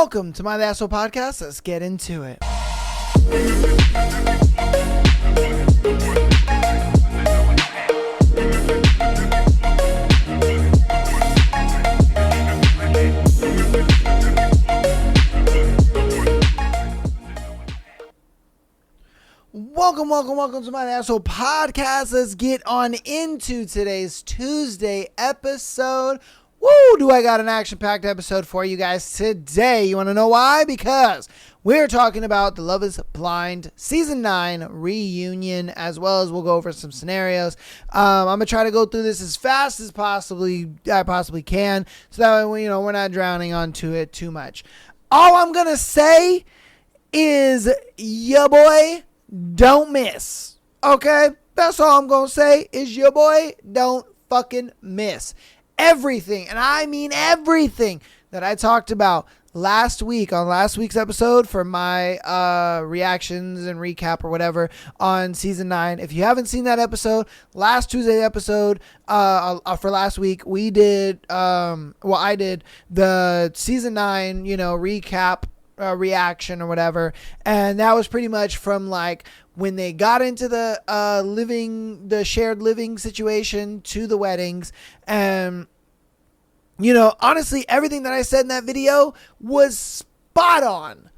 Welcome to my The Asshole Podcast. Let's get into it. Welcome to my The Asshole Podcast. Let's get on into today's Tuesday episode. Woo! Do I got an action-packed episode for you guys today? You want to know why? Because we're talking about the Love is Blind Season 9 reunion, as well as we'll go over some scenarios. I'm going to try to go through this as fast as I possibly can, so that way, we're not drowning onto it too much. All I'm going to say is, ya boy, don't miss. Okay? That's all I'm going to say is, ya boy, don't fucking miss. Everything, and I mean everything that I talked about last week on last week's episode for my reactions and recap or whatever on season 9. If you haven't seen that episode, last Tuesday episode for last week, we did, I did the season 9, recap reaction or whatever, and that was pretty much from like when they got into the shared living situation to the weddings. And honestly, everything that I said in that video was spot on,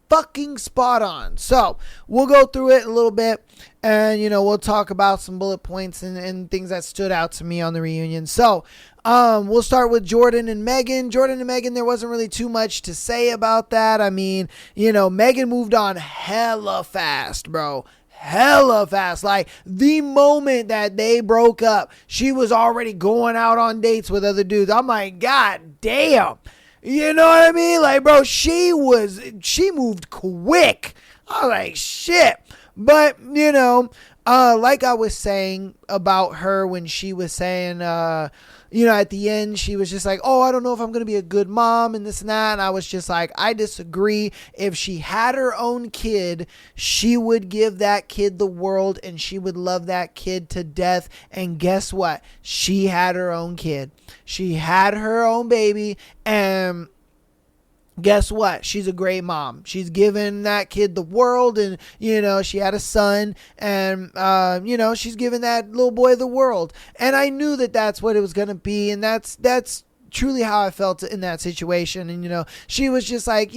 fucking spot on. So we'll go through it a little bit, and we'll talk about some bullet points and things that stood out to me on the reunion. So we'll start with Jordan and Megan. There wasn't really too much to say about that. I mean, Megan moved on hella fast, bro. Hella fast. Like, the moment that they broke up, she was already going out on dates with other dudes. I'm like, God damn. You know what I mean? Like, bro, she moved quick. I was like, shit. But, like I was saying about her when she was saying, at the end, she was just like, oh, I don't know if I'm going to be a good mom and this and that. And I was just like, I disagree. If she had her own kid, she would give that kid the world and she would love that kid to death. And guess what? She had her own kid. She had her own baby, and guess what? She's a great mom. She's given that kid the world, and, she had a son, and, she's given that little boy the world. And I knew that that's what it was going to be. And that's truly how I felt in that situation. And, she was just like,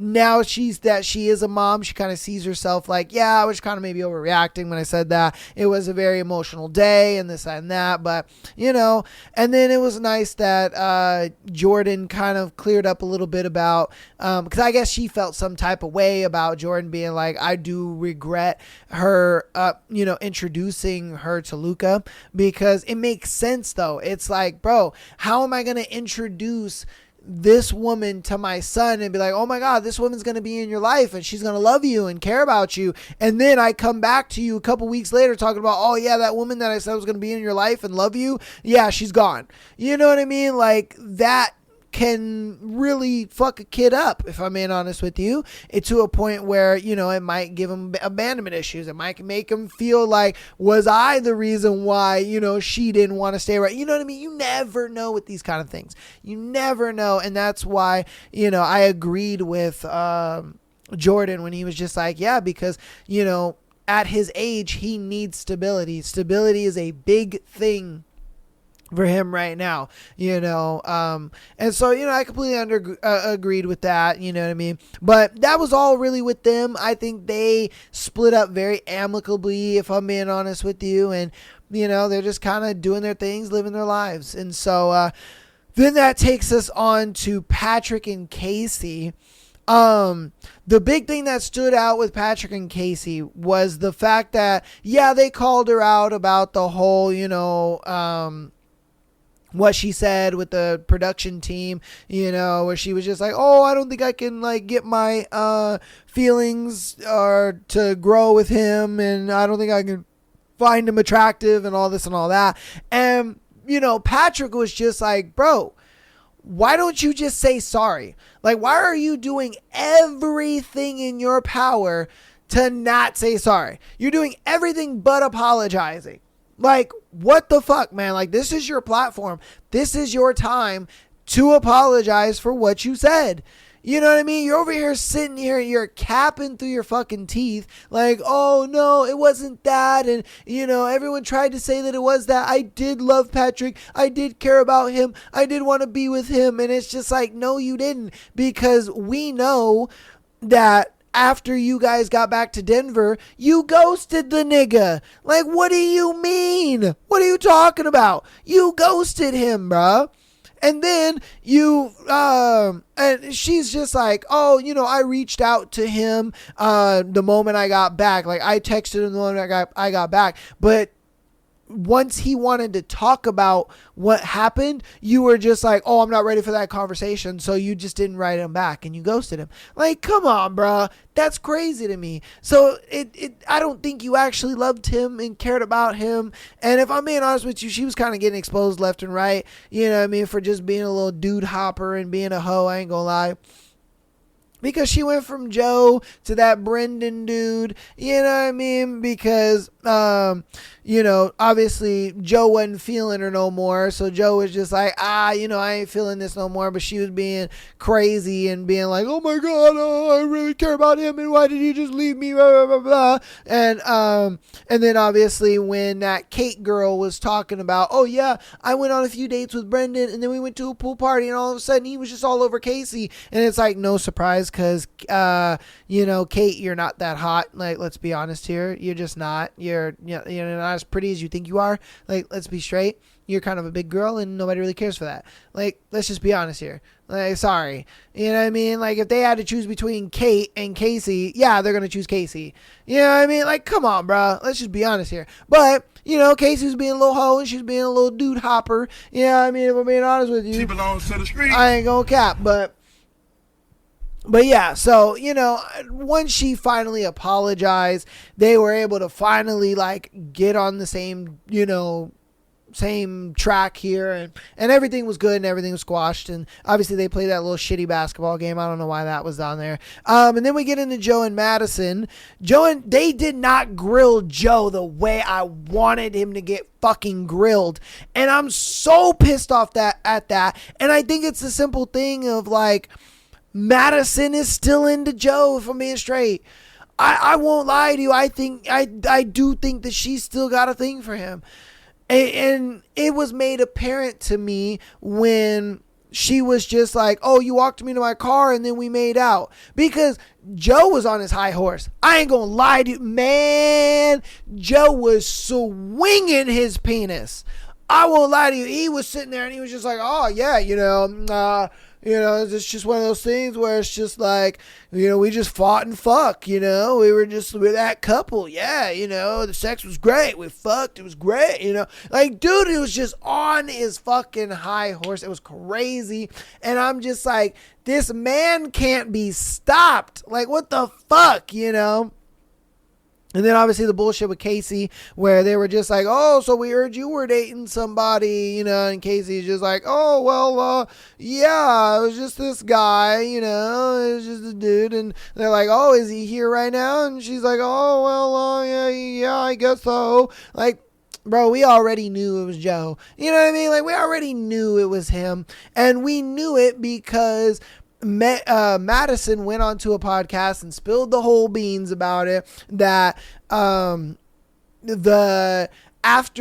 now she is a mom. She kind of sees herself like, yeah, I was kind of maybe overreacting when I said that. It was a very emotional day and this and that, but and then it was nice that Jordan kind of cleared up a little bit about, because I guess she felt some type of way about Jordan being like, I do regret her, introducing her to Luca, because it makes sense though. It's like, bro, how am I going to introduce this woman to my son and be like, oh my God, this woman's going to be in your life and she's going to love you and care about you. And then I come back to you a couple weeks later talking about, oh yeah, that woman that I said was going to be in your life and love you. Yeah, she's gone. You know what I mean? Like, that can really fuck a kid up, if I'm being honest with you. It's to a point where, it might give him abandonment issues. It might make him feel like, was I the reason why, she didn't want to stay right? You know what I mean? You never know with these kind of things. You never know. And that's why, I agreed with Jordan when he was just like, yeah, because, at his age, he needs stability. Stability is a big thing for him right now, and so, I completely agreed with that, you know what I mean? But that was all really with them. I think they split up very amicably, if I'm being honest with you, and, they're just kind of doing their things, living their lives. And so, then that takes us on to Patrick and Casey. The big thing that stood out with Patrick and Casey was the fact that, yeah, they called her out about the whole, what she said with the production team, where she was just like, oh, I don't think I can get my feelings or to grow with him, and I don't think I can find him attractive and all this and all that. And Patrick was just like, bro, why don't you just say sorry? Like, why are you doing everything in your power to not say sorry? You're doing everything but apologizing. Like, what the fuck, man? Like, this is your platform. This is your time to apologize for what you said. You know what I mean? You're over here sitting here, you're capping through your fucking teeth like, oh no, it wasn't that. And, everyone tried to say that it was that. I did love Patrick. I did care about him. I did want to be with him. And it's just like, no, you didn't. Because we know that after you guys got back to Denver, you ghosted the nigga. Like, what do you mean? What are you talking about? You ghosted him, bruh. And then and she's just like, oh, I reached out to him the moment I got back. Like, I texted him the moment I got back. But once he wanted to talk about what happened, you were just like, oh, I'm not ready for that conversation. So you just didn't write him back and you ghosted him. Like, come on, bro. That's crazy to me. So I don't think you actually loved him and cared about him. And if I'm being honest with you, she was kind of getting exposed left and right. You know what I mean? For just being a little dude hopper and being a hoe. I ain't gonna lie. Because she went from Joe to that Brendan dude, you know what I mean? Because, obviously Joe wasn't feeling her no more. So Joe was just like, I ain't feeling this no more. But she was being crazy and being like, oh my God, I really care about him. And why did he just leave me? Blah, blah, blah, blah. And then obviously when that Kate girl was talking about, oh yeah, I went on a few dates with Brendan and then we went to a pool party and all of a sudden he was just all over Casey. And it's like, no surprise. Because, Kate, you're not that hot. Like, let's be honest here. You're just not. You're not as pretty as you think you are. Like, let's be straight. You're kind of a big girl and nobody really cares for that. Like, let's just be honest here. Like, sorry. You know what I mean? Like, if they had to choose between Kate and Casey, yeah, they're going to choose Casey. You know what I mean? Like, come on, bro. Let's just be honest here. But, Casey was being a little hoe and she's being a little dude hopper. You know what I mean? If I'm being honest with you. She belongs to the street. I ain't going to cap, But yeah, so, once she finally apologized, they were able to finally, get on the same, same track here. And everything was good and everything was squashed. And obviously they played that little shitty basketball game. I don't know why that was down there. And then we get into Joe and Madison. They did not grill Joe the way I wanted him to get fucking grilled. And I'm so pissed off at that. And I think it's a simple thing of Madison is still into Joe, if I'm being straight. I won't lie to you. I do think that she's still got a thing for him. And it was made apparent to me when she was just like, oh, you walked me to my car and then we made out. Because Joe was on his high horse. I ain't gonna lie to you. Man, Joe was swinging his penis. I won't lie to you. He was sitting there and he was just like, oh, yeah, it's just one of those things where it's just like, we just fought and fuck, we're that couple. Yeah. The sex was great. We fucked. It was great. Dude, it was just on his fucking high horse. It was crazy. And I'm just like, this man can't be stopped. Like, what the fuck, And then obviously the bullshit with Casey where they were just like, oh, so we heard you were dating somebody, and Casey's just like, oh, well, yeah, it was just this guy, it was just a dude. And they're like, oh, is he here right now? And she's like, oh, well, yeah, I guess so. Like, bro, we already knew it was Joe. You know what I mean? Like, we already knew it was him. And we knew it because Madison went onto a podcast and spilled the whole beans about it, that after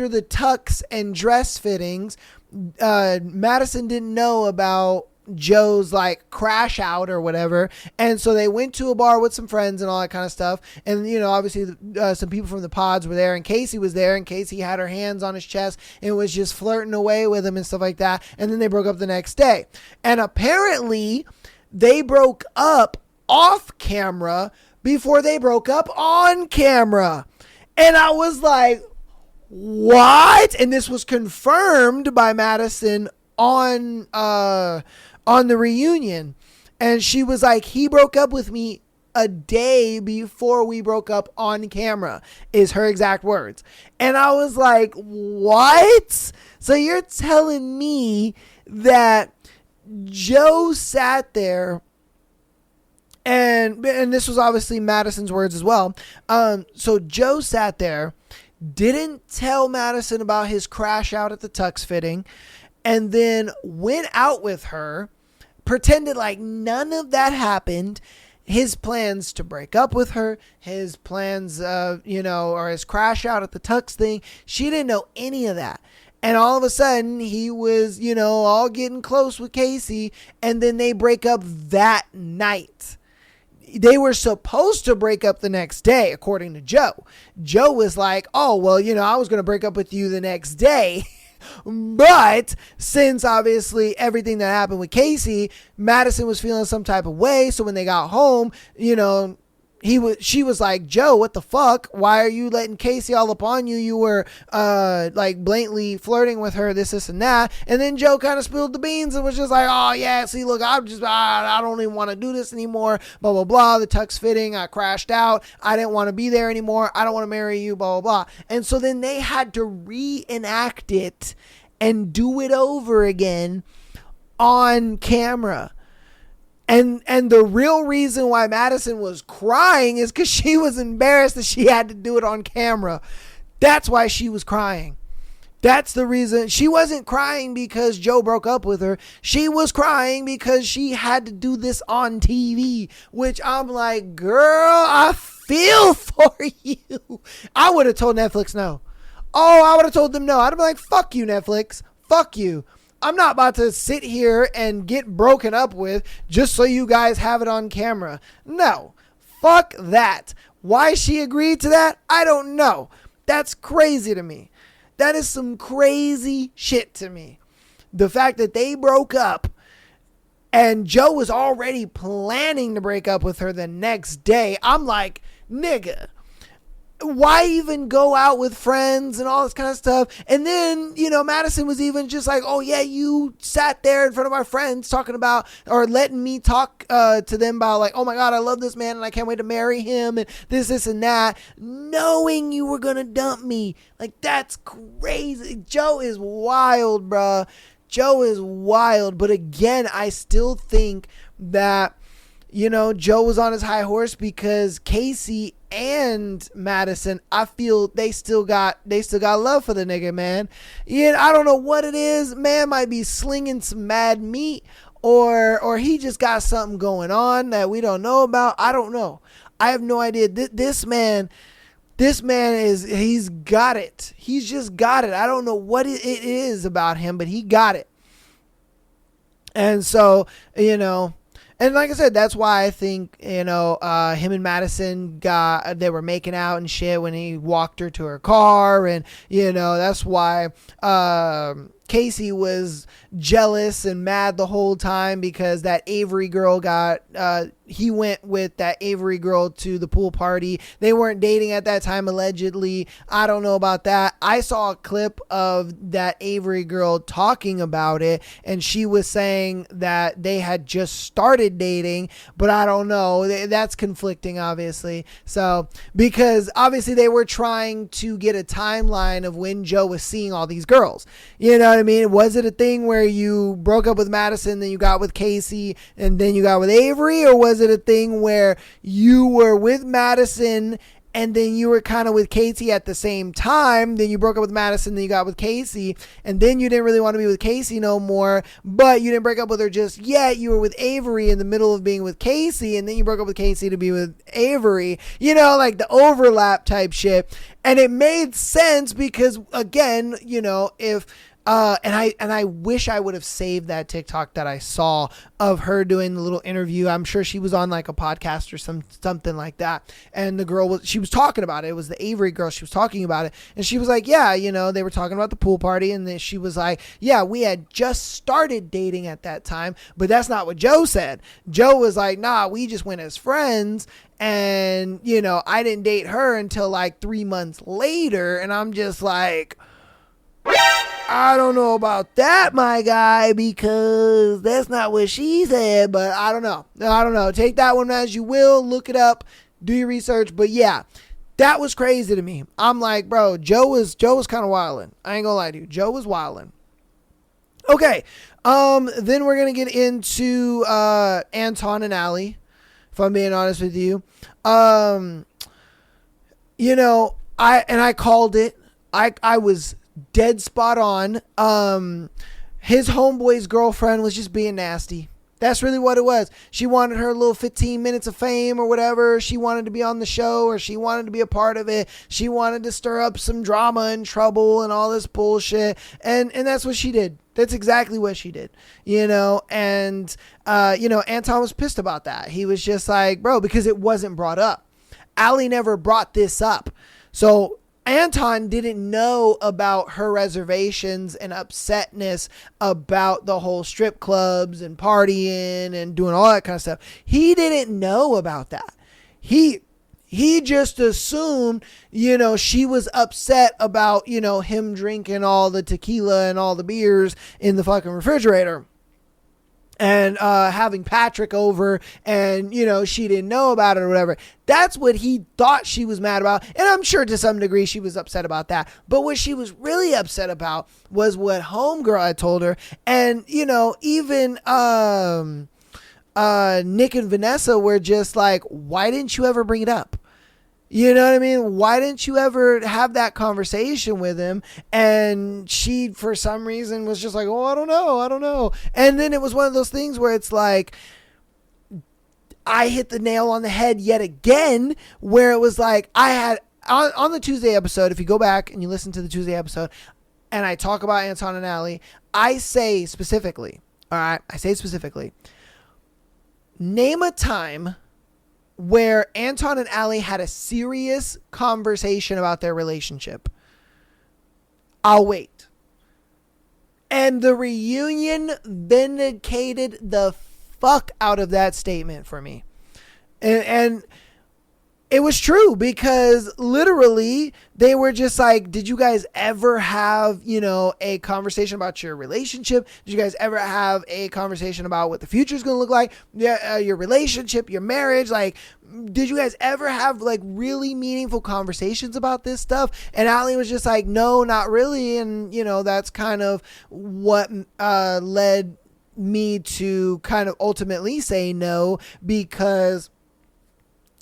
the tux and dress fittings, Madison didn't know about Joe's crash out or whatever, and so they went to a bar with some friends and all that kind of stuff. And obviously some people from the pods were there, and Casey was there, and Casey had her hands on his chest and was just flirting away with him and stuff like that. And then they broke up the next day, and apparently they broke up off camera before they broke up on camera. And I was like, what? And this was confirmed by Madison on the reunion. And she was like, he broke up with me a day before we broke up on camera, is her exact words. And I was like, what? So you're telling me that Joe sat there, and this was obviously Madison's words as well. So Joe sat there, didn't tell Madison about his crash out at the tux fitting, and then went out with her, pretended like none of that happened. His plans to break up with her, his plans, or his crash out at the Tux thing, she didn't know any of that. And all of a sudden, he was, all getting close with Casey, and then they break up that night. They were supposed to break up the next day, according to Joe. Joe was like, oh, well, I was going to break up with you the next day. But since obviously everything that happened with Casey, Madison was feeling some type of way. So when they got home, she was like, Joe, what the fuck? Why are you letting Casey all up on you? You were like blatantly flirting with her, this and that. And then Joe kind of spilled the beans and was just like, oh yeah, see, look, I don't even want to do this anymore. Blah, blah, blah. The Tux fitting, I crashed out. I didn't want to be there anymore. I don't want to marry you, blah, blah, blah. And so then they had to reenact it and do it over again on camera. And the real reason why Madison was crying is because she was embarrassed that she had to do it on camera. That's why she was crying. That's the reason. She wasn't crying because Joe broke up with her. She was crying because she had to do this on TV, which I'm like, girl, I feel for you. I would have told Netflix no. Oh, I would have told them no. I'd have been like, fuck you, Netflix. Fuck you. I'm not about to sit here and get broken up with just so you guys have it on camera. No, fuck that. Why she agreed to that, I don't know. That's crazy to me. That is some crazy shit to me. The fact that they broke up and Joe was already planning to break up with her the next day. I'm like, nigga, why even go out with friends and all this kind of stuff? And then, Madison was even just like, oh yeah, you sat there in front of my friends talking about, or letting me talk to them about like, oh my God, I love this man and I can't wait to marry him and this and that, knowing you were going to dump me. Like, that's crazy. Joe is wild, bruh. Joe is wild. But again, I still think that, Joe was on his high horse because Casey and Madison, I feel they still got love for the nigga, man. I don't know what it is. Man might be slinging some mad meat, or he just got something going on that we don't know about. I don't know. I have no idea. This man he's got it. He's just got it. I don't know what it is about him, but he got it. And so, and like I said, that's why I think, him and Madison they were making out and shit when he walked her to her car. And, that's why Casey was jealous and mad the whole time because that Avery girl he went with that Avery girl to the pool party. They weren't dating at that time, allegedly. I don't know about that. I saw a clip of that Avery girl talking about it, and she was saying that they had just started dating, but I don't know. That's conflicting, obviously. So, because obviously they were trying to get a timeline of when Joe was seeing all these girls. You know what I mean? Was it a thing where you broke up with Madison, then you got with Casey, and then you got with Avery? Or was it a thing where you were with Madison and then you were kind of with Casey at the same time, then you broke up with Madison, then you got with Casey, and then you didn't really want to be with Casey no more, but you didn't break up with her just yet. You were with Avery in the middle of being with Casey, and then you broke up with Casey to be with Avery, like the overlap type shit. And it made sense because, again, if and I wish I would have saved that TikTok that I saw of her doing the little interview. I'm sure she was on like a podcast or something like that. And the girl she was talking about it. It was the Avery girl. She was talking about it. And she was like, yeah, they were talking about the pool party. And then she was like, yeah, we had just started dating at that time. But that's not what Joe said. Joe was like, nah, we just went as friends. And, I didn't date her until like 3 months later. And I'm just like, I don't know about that, my guy, because that's not what she said, but I don't know. Take that one as you will. Look it up. Do your research. But yeah, that was crazy to me. I'm like, bro, Joe was kind of wilding. I ain't gonna lie to you. Joe was wilding. Okay. Then we're going to get into Anton and Allie, if I'm being honest with you. I called it. I was dead spot on. his homeboy's girlfriend was just being nasty. That's really what it was. She wanted her little 15 minutes of fame or whatever. She wanted to be on the show, or she wanted to be a part of it. She wanted to stir up some drama and trouble and all this bullshit. And that's what she did. That's exactly what she did, and, Anton was pissed about that. He was just like, bro, because it wasn't brought up. Allie never brought this up. So Anton didn't know about her reservations and upsetness about the whole strip clubs and partying and doing all that kind of stuff. He didn't know about that. He just assumed, she was upset about, him drinking all the tequila and all the beers in the fucking refrigerator. And having Patrick over, and she didn't know about it or whatever. That's what he thought she was mad about, and I'm sure to some degree she was upset about that. But what she was really upset about was what homegirl had told her, and even Nick and Vanessa were just like, "Why didn't you ever bring it up?" You know what I mean? Why didn't you ever have that conversation with him? And she, for some reason, was just like, oh, I don't know. And then it was one of those things where it's like, I hit the nail on the head yet again, where it was like, I had, on the Tuesday episode, if you go back and you listen to the Tuesday episode, and I talk about Anton and Allie, I say specifically, name a time where Anton and Allie had a serious conversation about their relationship. I'll wait. And the reunion vindicated the fuck out of that statement for me. And it was true, because literally they were just like, did you guys ever have, a conversation about your relationship? Did you guys ever have a conversation about what the future is going to look like? Your relationship, your marriage? Like, did you guys ever have like really meaningful conversations about this stuff? And Allie was just like, no, not really. And, that's kind of what led me to kind of ultimately say no, because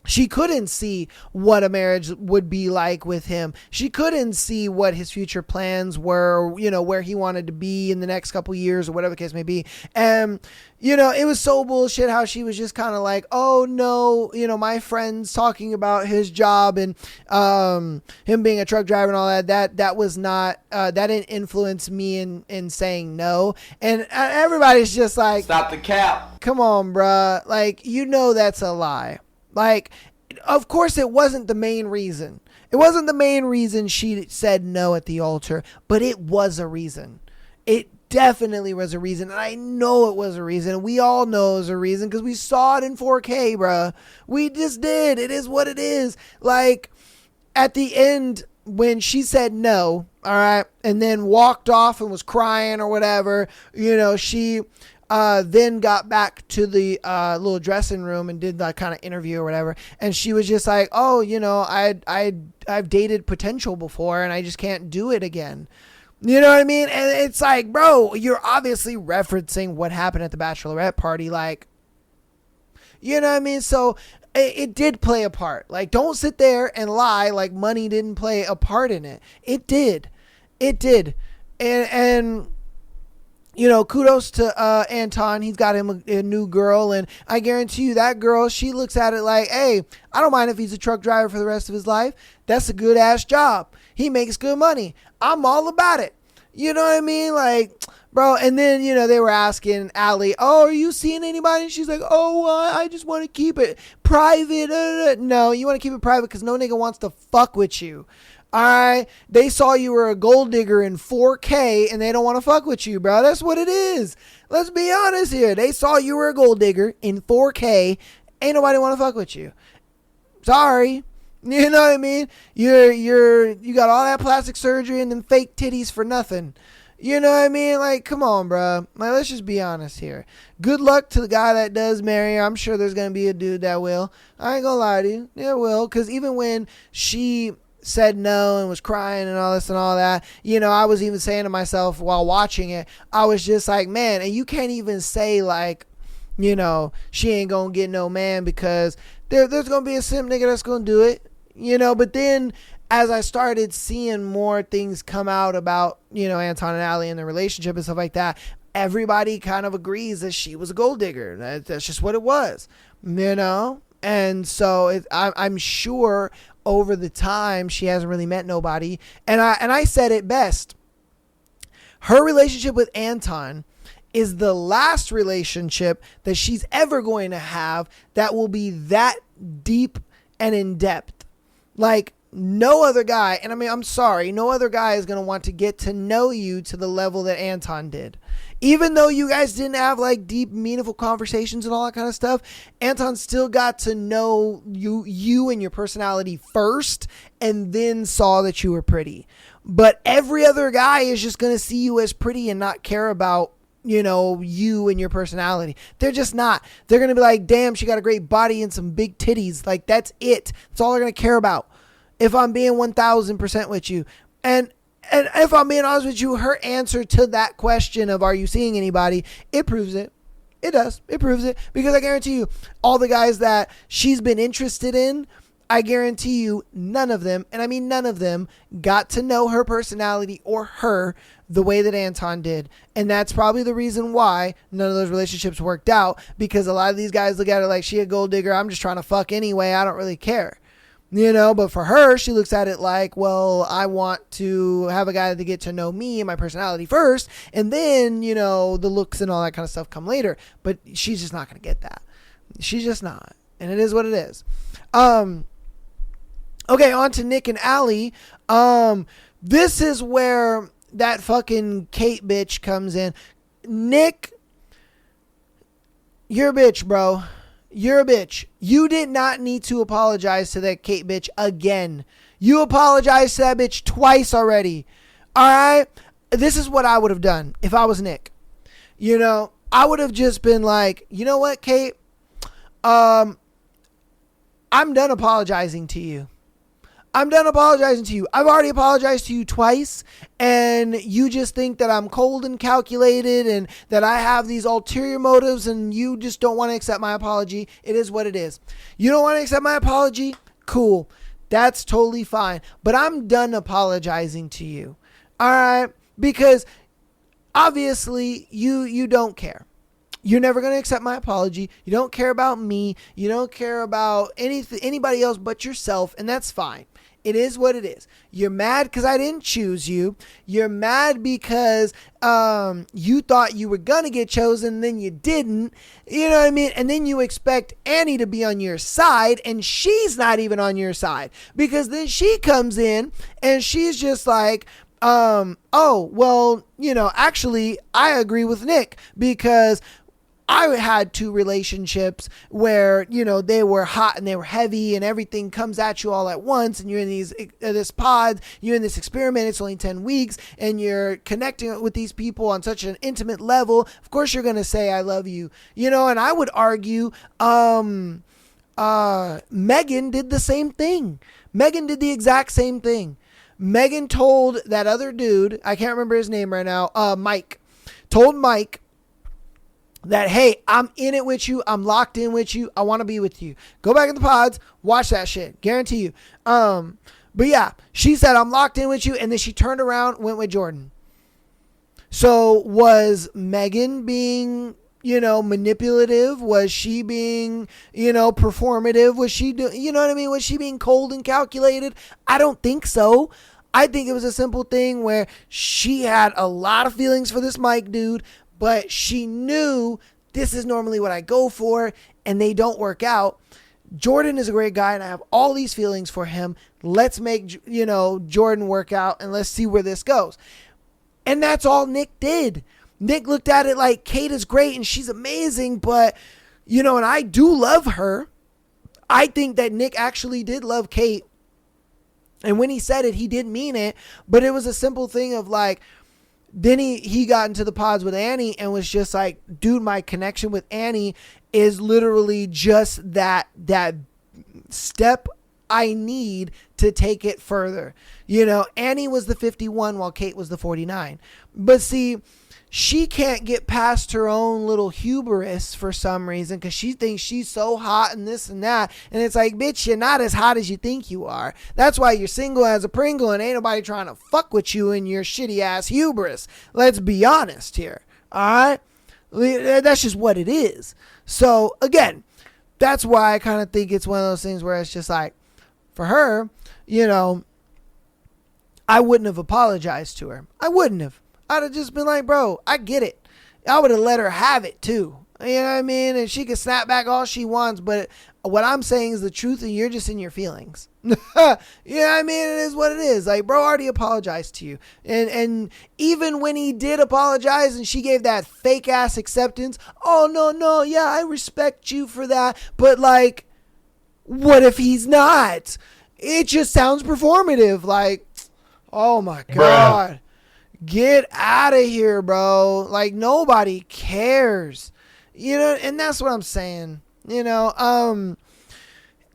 she couldn't see what a marriage would be like with him. She couldn't see what his future plans were, where he wanted to be in the next couple years or whatever the case may be. And, it was so bullshit how she was just kind of like, oh no, my friend's talking about his job and him being a truck driver and all that was not, that didn't influence me in saying no. And everybody's just like, stop the cap. Come on, bruh. Like, that's a lie. Like, of course, it wasn't the main reason. It wasn't the main reason she said no at the altar, but it was a reason. It definitely was a reason, and I know it was a reason. We all know it was a reason because we saw it in 4K, bruh. We just did. It is what it is. Like, at the end, when she said no, all right, and then walked off and was crying or whatever, she then got back to the little dressing room and did that kind of interview or whatever. And she was just like, oh, I've dated potential before and I just can't do it again. You know what I mean? And it's like, bro, you're obviously referencing what happened at the bachelorette party. Like, you know what I mean? So it did play a part. Like, don't sit there and lie like money didn't play a part in it. It did. And kudos to Anton. He's got him a new girl, and I guarantee you that girl, she looks at it like, hey, I don't mind if he's a truck driver for the rest of his life. That's a good ass job. He makes good money. I'm all about it. You know what I mean? Like, bro. And then, they were asking Allie, oh, are you seeing anybody? And she's like, oh, I just want to keep it private. No, you want to keep it private because no nigga wants to fuck with you. All right, they saw you were a gold digger in 4K and they don't want to fuck with you, bro. That's what it is. Let's be honest here. They saw you were a gold digger in 4K. Ain't nobody want to fuck with you. Sorry. You know what I mean? You got all that plastic surgery and then fake titties for nothing. You know what I mean? Like, come on, bro. Like, let's just be honest here. Good luck to the guy that does marry her. I'm sure there's going to be a dude that will. I ain't gonna lie to you. There will. Because even when she said no and was crying and all this and all that, I was even saying to myself while watching it, I was just like, man, and you can't even say like, she ain't gonna get no man because there's gonna be a simp nigga that's gonna do it, but then as I started seeing more things come out about, Anton and Allie and their relationship and stuff like that, everybody kind of agrees that she was a gold digger. That's just what it was, And so I'm sure over the time she hasn't really met nobody. And I said it best. Her relationship with Anton is the last relationship that she's ever going to have that will be that deep and in depth. Like, no other guy, and I mean, I'm sorry, no other guy is going to want to get to know you to the level that Anton did. Even though you guys didn't have like deep, meaningful conversations and all that kind of stuff, Anton still got to know you and your personality first, and then saw that you were pretty. But every other guy is just going to see you as pretty and not care about, you and your personality. They're just not. They're going to be like, damn, she got a great body and some big titties. Like, that's it. That's all they're going to care about. If I'm being 1000% with you. And if I'm being honest with you, her answer to that question of, are you seeing anybody? It proves it. It does. It proves it. Because I guarantee you, all the guys that she's been interested in, I guarantee you, none of them, and I mean none of them, got to know her personality or her the way that Anton did. And that's probably the reason why none of those relationships worked out, because a lot of these guys look at her like, she a gold digger, I'm just trying to fuck anyway, I don't really care. But for her, she looks at it like, well, I want to have a guy to get to know me and my personality first, and then, the looks and all that kind of stuff come later. But she's just not going to get that. She's just not. And it is what it is. Okay, on to Nick and Allie. This is where that fucking Kate bitch comes in. Nick, you're a bitch, bro. You're a bitch. You did not need to apologize to that Kate bitch again. You apologized to that bitch twice already. All right? This is what I would have done if I was Nick. I would have just been like, you know what, Kate? I'm done apologizing to you. I'm done apologizing to you. I've already apologized to you twice, and you just think that I'm cold and calculated and that I have these ulterior motives, and you just don't want to accept my apology. It is what it is. You don't want to accept my apology? Cool. That's totally fine. But I'm done apologizing to you. All right? Because obviously you don't care. You're never going to accept my apology. You don't care about me. You don't care about anybody else but yourself, and that's fine. It is what it is. You're mad because I didn't choose you. You're mad because you thought you were going to get chosen, then you didn't. You know what I mean? And then you expect Annie to be on your side, and she's not even on your side. Because then she comes in, and she's just like, oh, well, actually, I agree with Nick, because I had two relationships where, they were hot and they were heavy and everything comes at you all at once, and you're in this pod, you're in this experiment, it's only 10 weeks, and you're connecting with these people on such an intimate level. Of course you're going to say, I love you, and I would argue, Megan did the same thing. Megan did the exact same thing. Megan told that other dude, I can't remember his name right now, Mike, told Mike that, hey, I'm in it with you. I'm locked in with you. I want to be with you. Go back in the pods. Watch that shit. Guarantee you. But yeah, she said, I'm locked in with you. And then she turned around, went with Jordan. So was Megan being, manipulative? Was she being, performative? Was she doing, you know what I mean? Was she being cold and calculated? I don't think so. I think it was a simple thing where she had a lot of feelings for this Mike dude, but she knew this is normally what I go for, and they don't work out. Jordan is a great guy, and I have all these feelings for him. Let's make, Jordan work out, and let's see where this goes. And that's all Nick did. Nick looked at it like, Kate is great, and she's amazing, but, and I do love her. I think that Nick actually did love Kate. And when he said it, he did mean it, but it was a simple thing of like, then he got into the pods with Annie and was just like, dude, my connection with Annie is literally just that step I need to take it further. Annie was the 51 while Kate was the 49. But see, she can't get past her own little hubris for some reason because she thinks she's so hot and this and that. And it's like, bitch, you're not as hot as you think you are. That's why you're single as a Pringle and ain't nobody trying to fuck with you in your shitty ass hubris. Let's be honest here. All right? That's just what it is. So, again, that's why I kind of think it's one of those things where it's just like, for her, I wouldn't have apologized to her. I wouldn't have. I'd have just been like, bro, I get it. I would have let her have it too. You know what I mean? And she can snap back all she wants, but what I'm saying is the truth and you're just in your feelings. You know what I mean? It is what it is. Like, bro already apologized to you. And even when he did apologize and she gave that fake ass acceptance, oh, no, yeah, I respect you for that. But like, what if he's not? It just sounds performative. Like, oh my God. Bruh. Get out of here, bro. Like, nobody cares. And that's what I'm saying.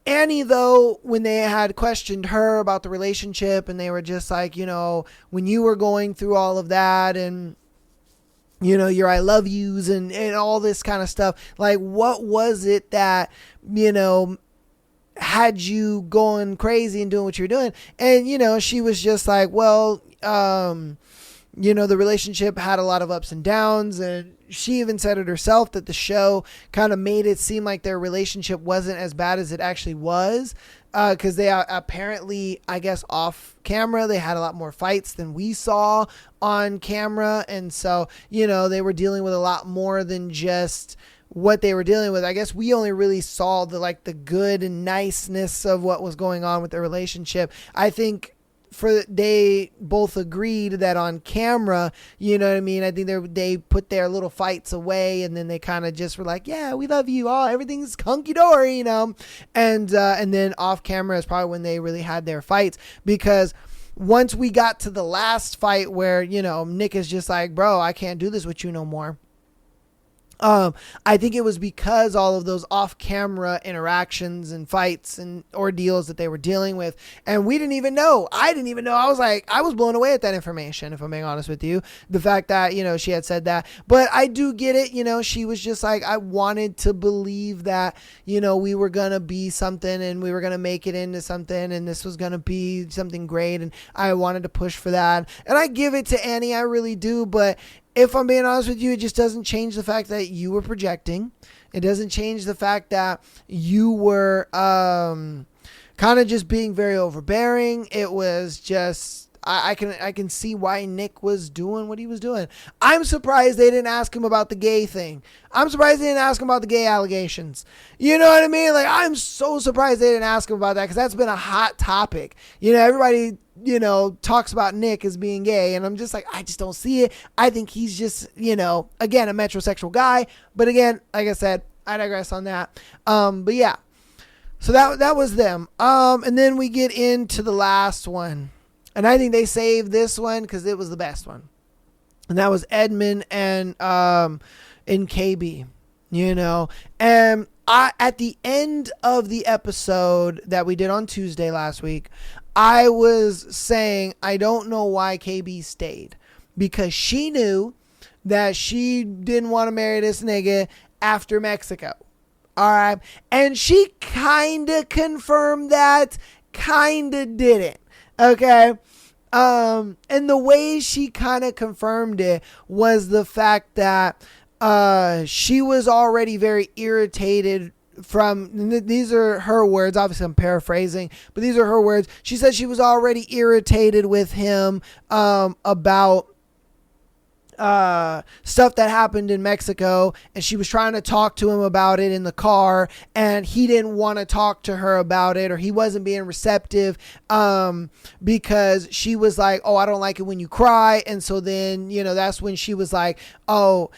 Annie, though, when they had questioned her about the relationship and they were just like, when you were going through all of that and, your I love yous and all this kind of stuff, like, what was it that, had you going crazy and doing what you're doing? And, she was just like, well, the relationship had a lot of ups and downs, and she even said it herself that the show kind of made it seem like their relationship wasn't as bad as it actually was, because they apparently, I guess, off camera, they had a lot more fights than we saw on camera. And so, they were dealing with a lot more than just what they were dealing with. I guess we only really saw the good and niceness of what was going on with their relationship. I think they both agreed that on camera, you know what I mean? I think they put their little fights away, and then they kind of just were like, yeah, we love you all. Everything's hunky dory, and then off camera is probably when they really had their fights, because once we got to the last fight where, Nick is just like, bro, I can't do this with you no more. I think it was because all of those off-camera interactions and fights and ordeals that they were dealing with, and we didn't even know. I didn't even know. I was blown away at that information, if I'm being honest with you. The fact that, she had said that. But I do get it. She was just like, I wanted to believe that, we were going to be something and we were going to make it into something and this was going to be something great, and I wanted to push for that. And I give it to Annie. I really do. But if I'm being honest with you, it just doesn't change the fact that you were projecting. It doesn't change the fact that you were kind of just being very overbearing. It was just, I can see why Nick was doing what he was doing. I'm surprised they didn't ask him about the gay thing. I'm surprised they didn't ask him about the gay allegations. You know what I mean? Like, I'm so surprised they didn't ask him about that, because that's been a hot topic. Everybody talks about Nick as being gay, and I'm just like, I just don't see it. I think he's just, again, a metrosexual guy. But again, like I said, I digress on that. But yeah, so that was them. And then we get into the last one, and I think they saved this one because it was the best one, and that was Edmund and KB. And at the end of the episode that we did on Tuesday last week, I was saying I don't know why KB stayed, because she knew that she didn't want to marry this nigga after Mexico. All right. And she kind of confirmed that, kind of didn't. Okay. And the way she kind of confirmed it was the fact that she was already very irritated from, these are her words, obviously I'm paraphrasing, but these are her words. She said she was already irritated with him about stuff that happened in Mexico, and she was trying to talk to him about it in the car, and he didn't want to talk to her about it, or he wasn't being receptive, because she was like, oh, I don't like it when you cry. And so then, that's when she was like, oh,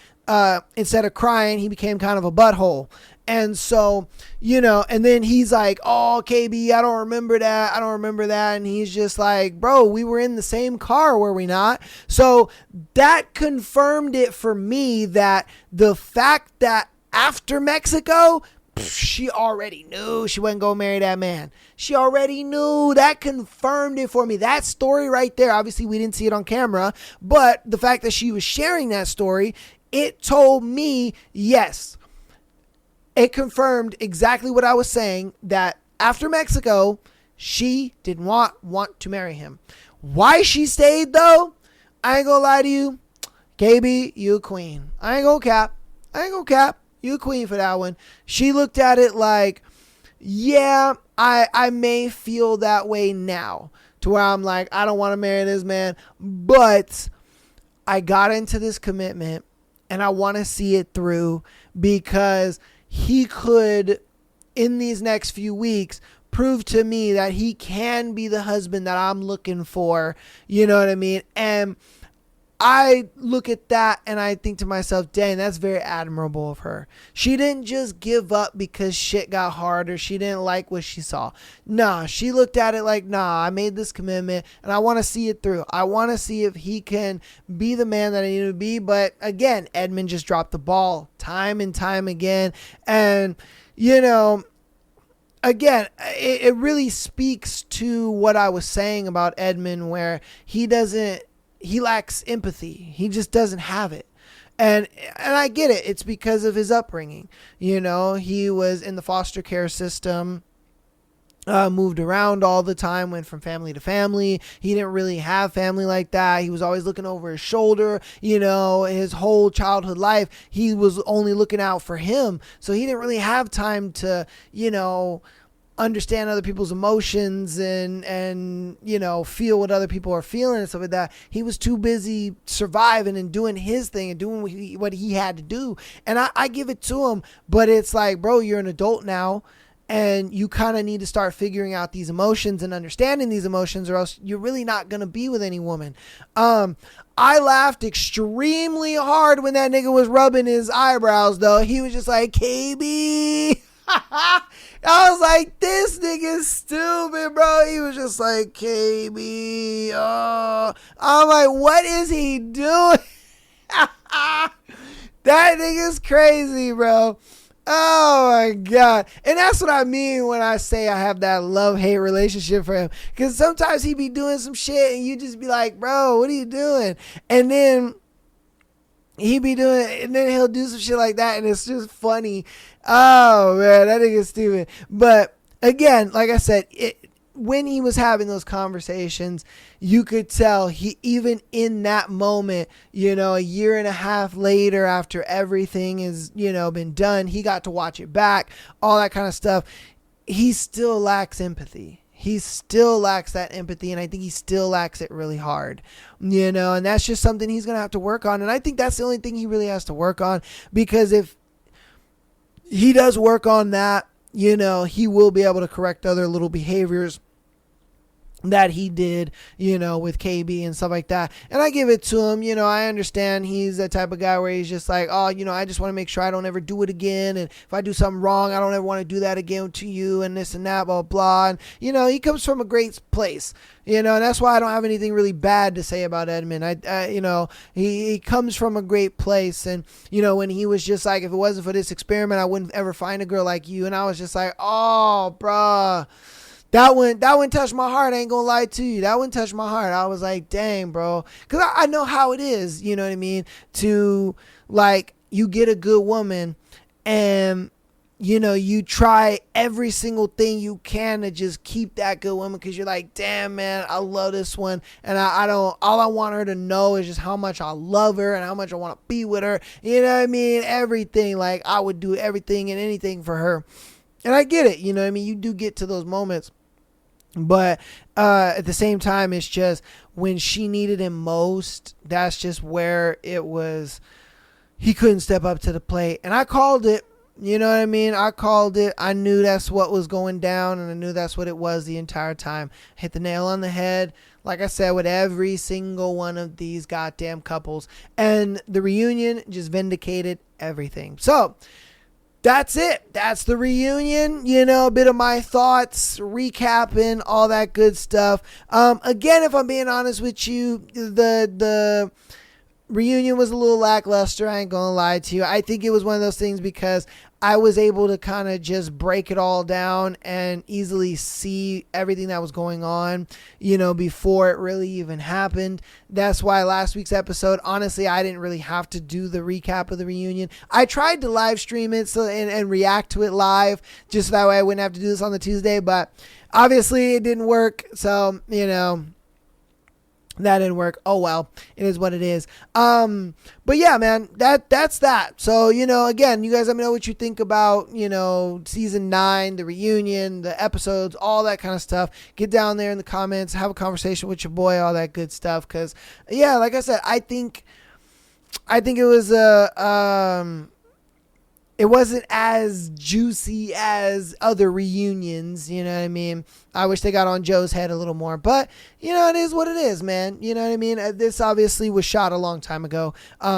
instead of crying, he became kind of a butthole. And so, and then he's like, oh, KB, I don't remember that. And he's just like, bro, we were in the same car, were we not? So that confirmed it for me, that the fact that after Mexico, she already knew she wasn't going to marry that man. She already knew. That confirmed it for me. That story right there, obviously we didn't see it on camera, but the fact that she was sharing that story, it told me, yes, it confirmed exactly what I was saying, that after Mexico, she did not want to marry him. Why she stayed, though, I ain't gonna lie to you. KB, you a queen. I ain't gonna cap. You a queen for that one. She looked at it like, yeah, I may feel that way now, to where I'm like, I don't want to marry this man, but I got into this commitment and I want to see it through, because he could, in these next few weeks, prove to me that he can be the husband that I'm looking for. You know what I mean? And I look at that and I think to myself, dang, that's very admirable of her. She didn't just give up because shit got hard or she didn't like what she saw. Nah, she looked at it like, nah, I made this commitment and I want to see it through. I want to see if he can be the man that I need to be. But again, Edmund just dropped the ball time and time again. And, you know, again, it really speaks to what I was saying about Edmund, where he lacks empathy. He just doesn't have it. And I get it. It's because of his upbringing. You know, he was in the foster care system, moved around all the time, went from family to family. He didn't really have family like that. He was always looking over his shoulder. You know, his whole childhood life, he was only looking out for him. So he didn't really have time to, you know, understand other people's emotions and you know, feel what other people are feeling and stuff like that. He was too busy surviving and doing his thing and doing what he had to do. And I give it to him, but it's like, bro, you're an adult now and you kind of need to start figuring out these emotions and understanding these emotions, or else you're really not going to be with any woman. I laughed extremely hard when that nigga was rubbing his eyebrows, though. He was just like, KB. I was like, this nigga's stupid, bro. He was just like, KB. Oh. I'm like, what is he doing? That nigga's crazy, bro. Oh my God. And that's what I mean when I say I have that love-hate relationship for him. Because sometimes he be doing some shit and you just be like, bro, what are you doing? And then he be doing, and then he'll do some shit like that, and it's just funny. Oh man, that nigga's stupid. But again, like I said, when he was having those conversations, you could tell he, even in that moment, you know, a year and a half later, after everything is, you know, been done, he got to watch it back, all that kind of stuff. He still lacks empathy. He still lacks that empathy, and I think he still lacks it really hard, you know, and that's just something he's going to have to work on. And I think that's the only thing he really has to work on, because if he does work on that, you know, he will be able to correct other little behaviors that he did, you know, with KB and stuff like that. And I give it to him. You know, I understand he's that type of guy where he's just like, oh, you know, I just want to make sure I don't ever do it again. And if I do something wrong, I don't ever want to do that again to you and this and that, blah, blah. And, you know, he comes from a great place, you know, and that's why I don't have anything really bad to say about Edmund. I you know, he comes from a great place. And, you know, when he was just like, if it wasn't for this experiment, I wouldn't ever find a girl like you. And I was just like, oh, bruh. That one touched my heart. I ain't gonna lie to you. That one touched my heart. I was like, dang, bro. Because I know how it is, you know what I mean? To, like, you get a good woman and, you know, you try every single thing you can to just keep that good woman, because you're like, damn, man, I love this one. And I don't, all I want her to know is just how much I love her and how much I want to be with her. You know what I mean? Everything. Like, I would do everything and anything for her. And I get it. You know what I mean? You do get to those moments. But at the same time, it's just when she needed him most, that's just where it was. He couldn't step up to the plate. And I called it. You know what I mean? I called it. I knew that's what was going down, and I knew that's what it was the entire time. Hit the nail on the head, like I said, with every single one of these goddamn couples. And the reunion just vindicated everything. So that's it. That's the reunion. You know, a bit of my thoughts, recapping, all that good stuff. Again, if I'm being honest with you, the reunion was a little lackluster. I ain't gonna lie to you. I think it was one of those things because I was able to kind of just break it all down and easily see everything that was going on, before it really even happened. That's why last week's episode, honestly, I didn't really have to do the recap of the reunion. I tried to live stream it and react to it live, just that way I wouldn't have to do this on the Tuesday, but obviously it didn't work. So, that didn't work. Oh well, it is what it is. But yeah, man, that's that. So, again, you guys let me know what you think about, season 9, the reunion, the episodes, all that kind of stuff. Get down there in the comments, have a conversation with your boy, all that good stuff. Cause yeah, like I said, I think it was it wasn't as juicy as other reunions, you know what I mean? I wish they got on Joe's head a little more, but it is what it is, man. You know what I mean? This obviously was shot a long time ago.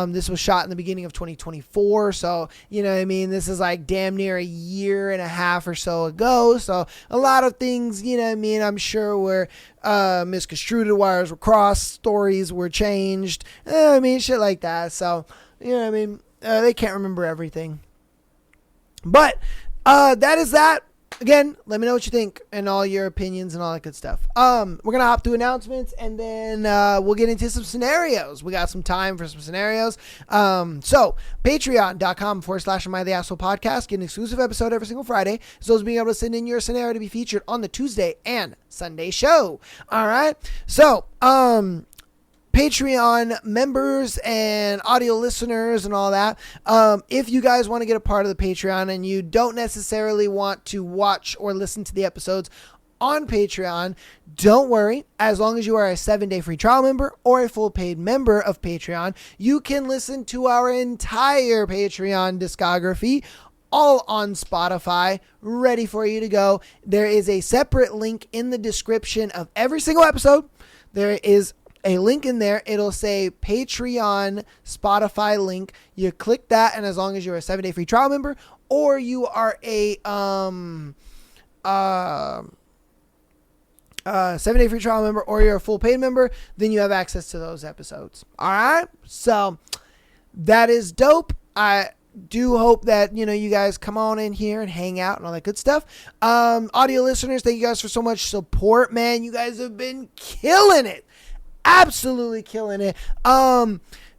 This was shot in the beginning of 2024. So, you know what I mean? This is like damn near a year and a half or so ago. So a lot of things, you know what I mean? I'm sure were misconstrued, wires were crossed, stories were changed. Shit like that. So, you know what I mean? They can't remember everything. But that is that. Again, let me know what you think and all your opinions and all that good stuff. We're going to hop through announcements and then we'll get into some scenarios. We got some time for some scenarios. So patreon.com/Am I the Asshole podcast. Get an exclusive episode every single Friday. As well as being able to send in your scenario to be featured on the Tuesday and Sunday show. All right. So, Patreon members and audio listeners and all that. If you guys want to get a part of the Patreon and you don't necessarily want to watch or listen to the episodes on Patreon, don't worry. As long as you are a 7-day free trial member or a full paid member of Patreon, you can listen to our entire Patreon discography all on Spotify, ready for you to go. There is a separate link in the description of every single episode. There is a link in there. It'll say Patreon Spotify link. You click that, and as long as you're a 7-day free trial member or you are a 7-day free trial member or you're a full paid member, then you have access to those episodes. All right. So that is dope. I do hope that, you guys come on in here and hang out and all that good stuff. Audio listeners, thank you guys for so much support, man. You guys have been killing it. Absolutely killing it.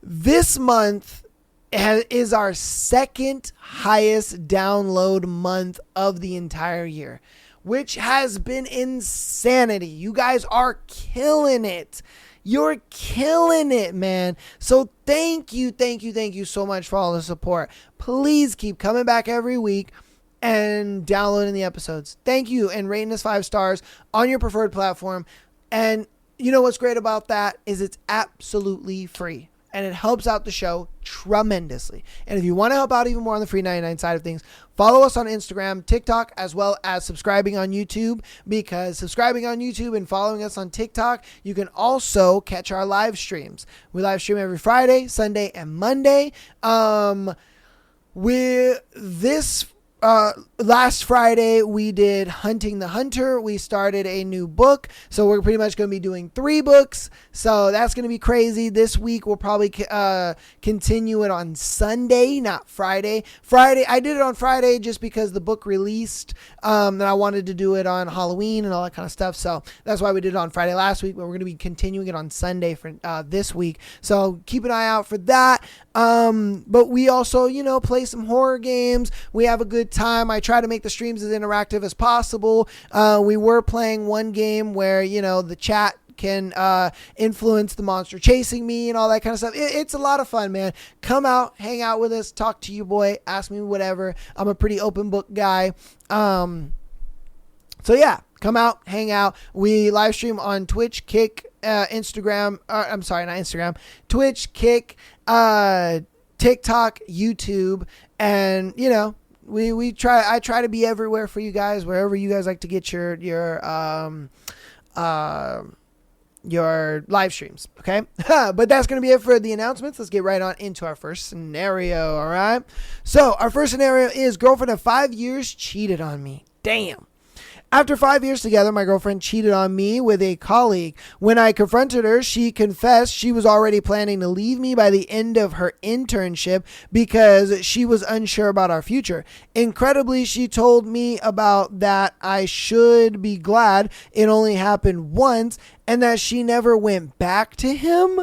This month is our second highest download month of the entire year, which has been insanity. You guys are killing it. You're killing it, man. So thank you so much for all the support. Please keep coming back every week and downloading the episodes. Thank you, and rating us 5 stars on your preferred platform. And you know what's great about that is it's absolutely free, and it helps out the show tremendously. And if you want to help out even more on the free 99 side of things, follow us on Instagram, TikTok, as well as subscribing on YouTube, because subscribing on YouTube and following us on TikTok, you can also catch our live streams. We live stream every Friday, Sunday, and Monday. Last Friday we did Hunting the Hunter. We started a new book, so we're pretty much going to be doing 3 books, so that's going to be crazy. This week we'll probably continue it on Sunday, not Friday. I did it on Friday just because the book released, and I wanted to do it on Halloween and all that kind of stuff, so that's why we did it on Friday last week, but we're going to be continuing it on Sunday for this week, so keep an eye out for that. But we also, play some horror games. We have a good time. I try to make the streams as interactive as possible. We were playing one game where, the chat can influence the monster chasing me and all that kind of stuff. It's a lot of fun, man. Come out, hang out with us, talk to you, boy, ask me whatever. I'm a pretty open book guy. So yeah, come out, hang out. We live stream on Twitch, Kick, Instagram. I'm sorry, not Instagram. Twitch, Kick, TikTok, YouTube, and I try to be everywhere for you guys, wherever you guys like to get your live streams. Okay. But that's going to be it for the announcements. Let's get right on into our first scenario. All right. So our first scenario is: girlfriend of 5 years cheated on me. Damn. After 5 years together, my girlfriend cheated on me with a colleague. When I confronted her, she confessed she was already planning to leave me by the end of her internship because she was unsure about our future. Incredibly, she told me about that I should be glad it only happened once and that she never went back to him.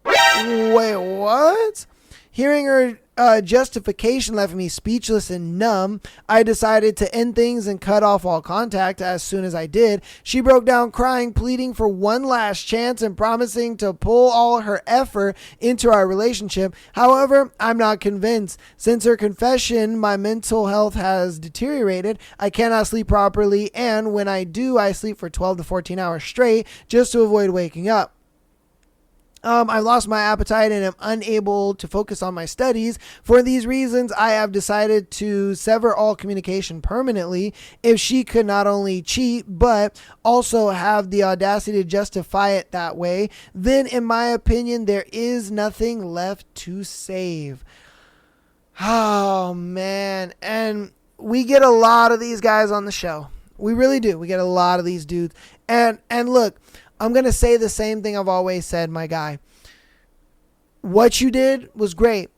Wait, what? Hearing her justification left me speechless and numb. I decided to end things and cut off all contact. As soon as I did, she broke down crying, pleading for one last chance and promising to pull all her effort into our relationship. However, I'm not convinced. Since her confession, my mental health has deteriorated. I cannot sleep properly, and when I do, I sleep for 12 to 14 hours straight just to avoid waking up. I've lost my appetite and am unable to focus on my studies. For these reasons, I have decided to sever all communication permanently. If she could not only cheat, but also have the audacity to justify it that way, then in my opinion, there is nothing left to save. Oh, man. And we get a lot of these guys on the show. We really do. We get a lot of these dudes. And look, I'm going to say the same thing I've always said, my guy. What you did was great.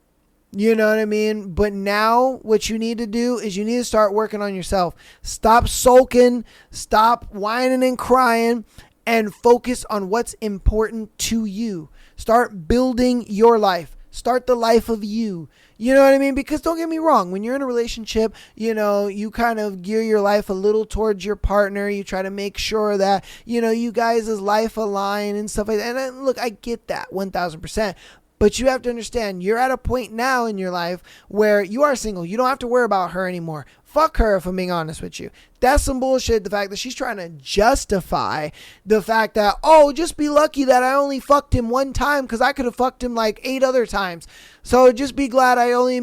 You know what I mean? But now what you need to do is you need to start working on yourself. Stop sulking. Stop whining and crying and focus on what's important to you. Start building your life. Start the life of you. You know what I mean? Because don't get me wrong, when you're in a relationship, you know, you kind of gear your life a little towards your partner. You try to make sure that, you know, you guys' life align and stuff like that. And look, I get that 1000%. But you have to understand, you're at a point now in your life where you are single. You don't have to worry about her anymore. Fuck her, if I'm being honest with you. That's some bullshit. The fact that she's trying to justify the fact that, oh, just be lucky that I only fucked him one time because I could have fucked him like 8 other times. So just be glad I only,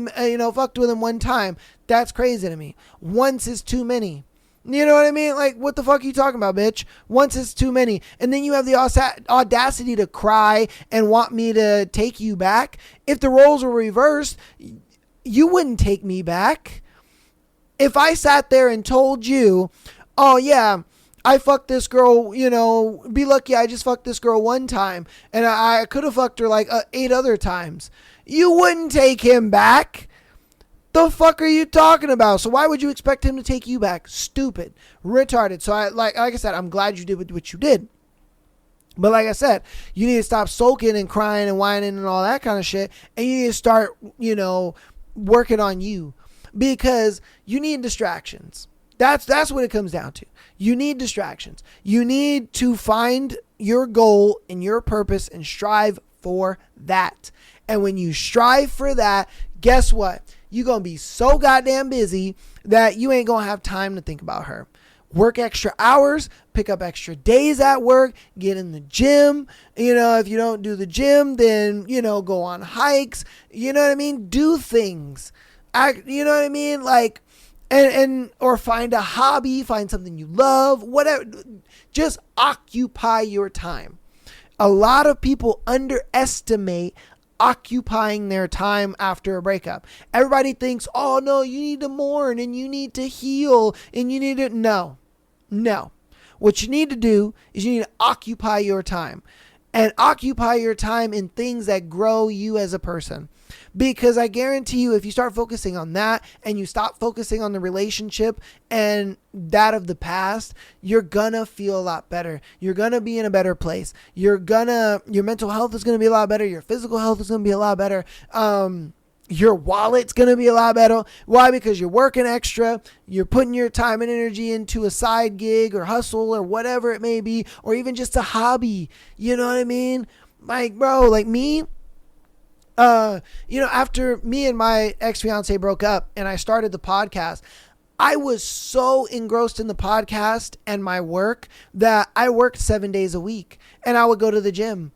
fucked with him one time. That's crazy to me. Once is too many. You know what I mean? Like, what the fuck are you talking about, bitch? Once is too many. And then you have the audacity to cry and want me to take you back. If the roles were reversed, you wouldn't take me back. If I sat there and told you, oh yeah, I fucked this girl, be lucky I just fucked this girl one time and I could have fucked her like 8 other times, you wouldn't take him back. The fuck are you talking about? So why would you expect him to take you back? Stupid. Retarded. So like I said, I'm glad you did what you did. But like I said, you need to stop sulking and crying and whining and all that kind of shit. And you need to start, working on you. Because you need distractions. That's what it comes down to. You need distractions. You need to find your goal and your purpose and strive for that. And when you strive for that, guess what? You're going to be so goddamn busy that you ain't going to have time to think about her. Work extra hours, pick up extra days at work, get in the gym. If you don't do the gym, then, go on hikes. You know what I mean? Do things. You know what I mean? Like, or find a hobby, find something you love, whatever. Just occupy your time. A lot of people underestimate occupying their time after a breakup. Everybody thinks, oh no, you need to mourn and you need to heal and you need to, no. What you need to do is you need to occupy your time and occupy your time in things that grow you as a person. Because I guarantee you, if you start focusing on that and you stop focusing on the relationship and that of the past, you're gonna feel a lot better. You're gonna be in a better place. Your mental health is gonna be a lot better. Your physical health is gonna be a lot better. Your wallet's gonna be a lot better. Why? Because you're working extra. You're putting your time and energy into a side gig or hustle or whatever it may be, or even just a hobby. You know what I mean? Like, bro, like me. After me and my ex-fiance broke up and I started the podcast, I was so engrossed in the podcast and my work that I worked 7 days a week and I would go to the gym.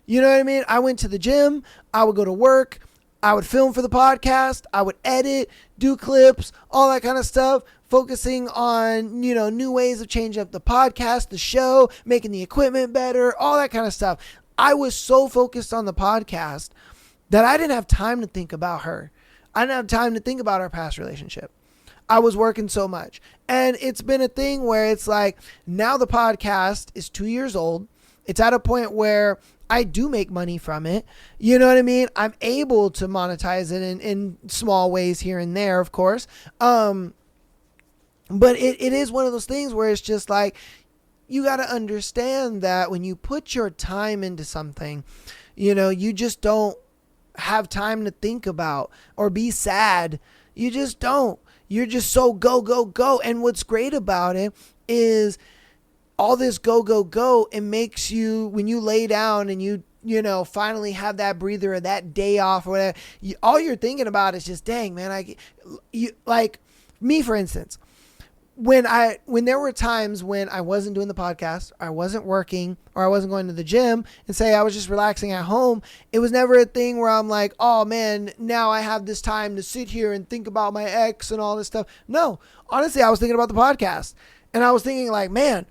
You know what I mean? I went to the gym, I would go to work, I would film for the podcast, I would edit, do clips, all that kind of stuff, focusing on, new ways of changing up the podcast, the show, making the equipment better, all that kind of stuff. I was so focused on the podcast that I didn't have time to think about her. I didn't have time to think about our past relationship. I was working so much. And it's been a thing where it's like, now the podcast is 2 years old. It's at a point where I do make money from it. You know what I mean? I'm able to monetize it in small ways here and there, of course. But it is one of those things where it's just like, you got to understand that when you put your time into something, you just don't have time to think about or be sad. You just don't. You're just so go, go, go. And what's great about it is all this go, go, go. It makes you, when you lay down and you finally have that breather or that day off or whatever, all you're thinking about is just, dang, man, like me, for instance. When there were times when I wasn't doing the podcast, I wasn't working, or I wasn't going to the gym, and say I was just relaxing at home, it was never a thing where I'm like, oh man, now I have this time to sit here and think about my ex and all this stuff. No, honestly, I was thinking about the podcast, and I was thinking like, man,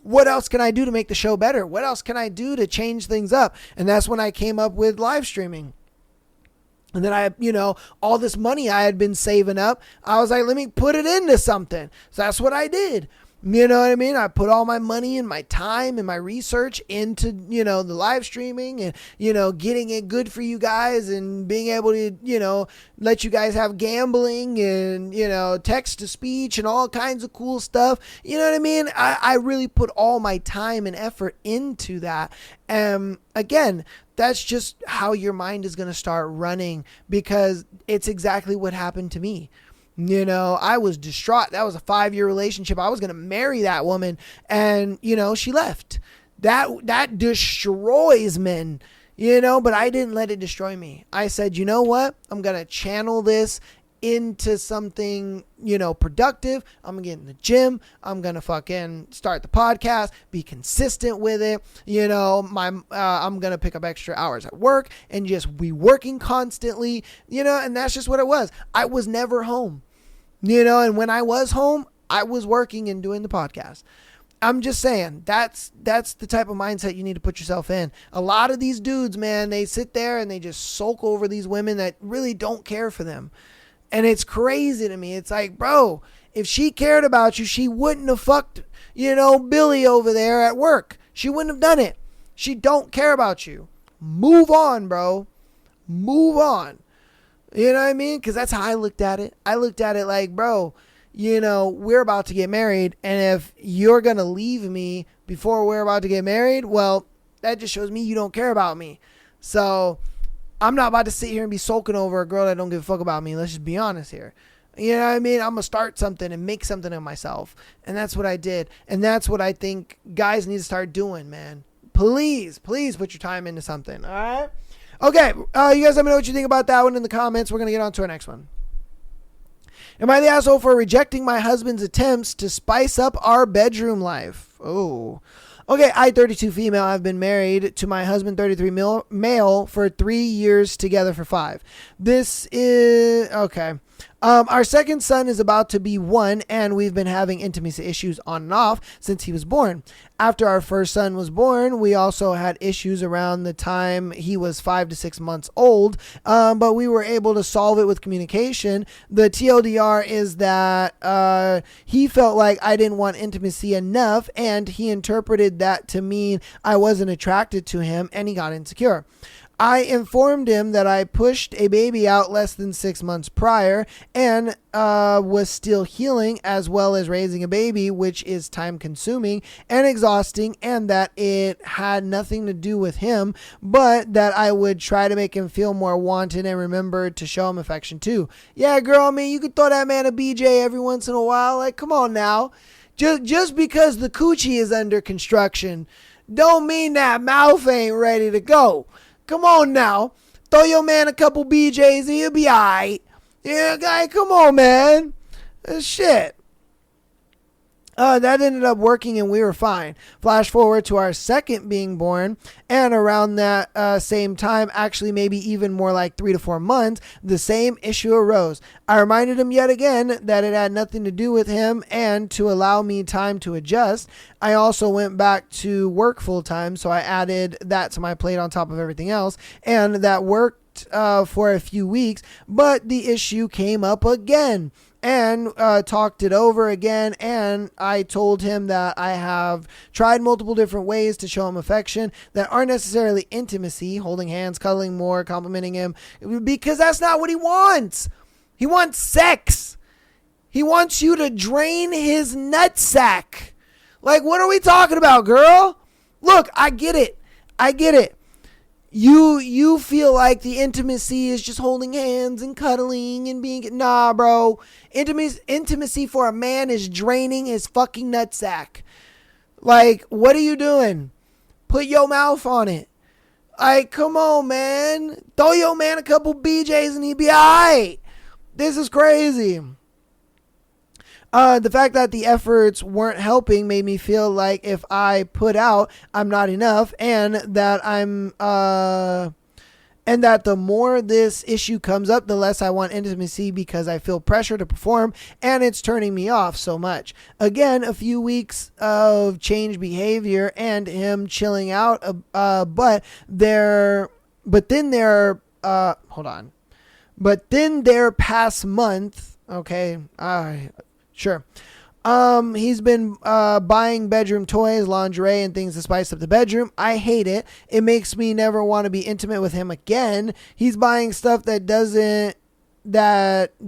what else can I do to make the show better? What else can I do to change things up? And that's when I came up with live streaming. And then all this money I had been saving up, I was like, let me put it into something. So that's what I did. You know what I mean? I put all my money and my time and my research into, the live streaming and, getting it good for you guys and being able to, let you guys have gambling and, text to speech and all kinds of cool stuff. You know what I mean? I really put all my time and effort into that. Again, that's just how your mind is going to start running, because it's exactly what happened to me. I was distraught. That was a 5-year relationship. I was going to marry that woman, and, she left. That destroys men, but I didn't let it destroy me. I said, you know what? I'm going to channel this into something, productive. I'm going to get in the gym. I'm going to fucking start the podcast, be consistent with it. I'm going to pick up extra hours at work and just be working constantly, and that's just what it was. I was never home, and when I was home, I was working and doing the podcast. I'm just saying, that's the type of mindset you need to put yourself in. A lot of these dudes, man, they sit there and they just sulk over these women that really don't care for them. And it's crazy to me. It's like, bro, if she cared about you, she wouldn't have fucked, Billy over there at work. She wouldn't have done it. She don't care about you. Move on, bro. Move on. You know what I mean? Because that's how I looked at it. I looked at it like, bro, we're about to get married. And if you're going to leave me before we're about to get married, well, that just shows me you don't care about me. So I'm not about to sit here and be sulking over a girl that don't give a fuck about me. Let's just be honest here. You know what I mean? I'm going to start something and make something of myself. And that's what I did. And that's what I think guys need to start doing, man. Please put your time into something. All right? Okay. You guys let me know what you think about that one in the comments. We're going to get on to our next one. Am I the asshole for rejecting my husband's attempts to spice up our bedroom life? Oh. Okay, I, 32 female, I've been married to my husband, 33 male, for 3 years, together for 5. This is, okay. Our second son is about to be 1, and we've been having intimacy issues on and off since he was born. After our first son was born, we also had issues around the time he was 5 to 6 months old, but we were able to solve it with communication. The TLDR is that he felt like I didn't want intimacy enough, and he interpreted that to mean I wasn't attracted to him, and he got insecure. I informed him that I pushed a baby out less than 6 months prior and was still healing, as well as raising a baby, which is time consuming and exhausting, and that it had nothing to do with him, but that I would try to make him feel more wanted and remember to show him affection too. Yeah, girl, I mean, you could throw that man a BJ every once in a while. Like, come on now. Just because the coochie is under construction don't mean that mouth ain't ready to go. Come on now. Throw your man a couple BJs and he'll be alright. Yeah, guy, come on, man. Shit. That ended up working and we were fine. Flash forward to our second being born, and around that same time, actually maybe even more like 3 to 4 months, the same issue arose. I reminded him yet again that it had nothing to do with him and to allow me time to adjust. I also went back to work full time, so I added that to my plate on top of everything else, and that worked for a few weeks, but the issue came up again. and talked it over again. And I told him that I have tried multiple different ways to show him affection that aren't necessarily intimacy, holding hands, cuddling more, complimenting him, because that's not what he wants. He wants sex. He wants you to drain his nutsack. Like, what are we talking about, girl? Look, I get it. You feel like the intimacy is just holding hands and cuddling and being... Nah, bro. Intimacy for a man is draining his fucking nutsack. Like, what are you doing? Put your mouth on it. Like, come on, man. Throw your man a couple BJs and he'd be alright. This is crazy. The fact that the efforts weren't helping made me feel like if I put out, I'm not enough, and that and that the more this issue comes up, the less I want intimacy because I feel pressure to perform, and it's turning me off so much. Again, a few weeks of changed behavior and him chilling out, but then their past month, okay, sure. He's been buying bedroom toys, lingerie, and things to spice up the bedroom. I hate it. It makes me never want to be intimate with him again. He's buying stuff that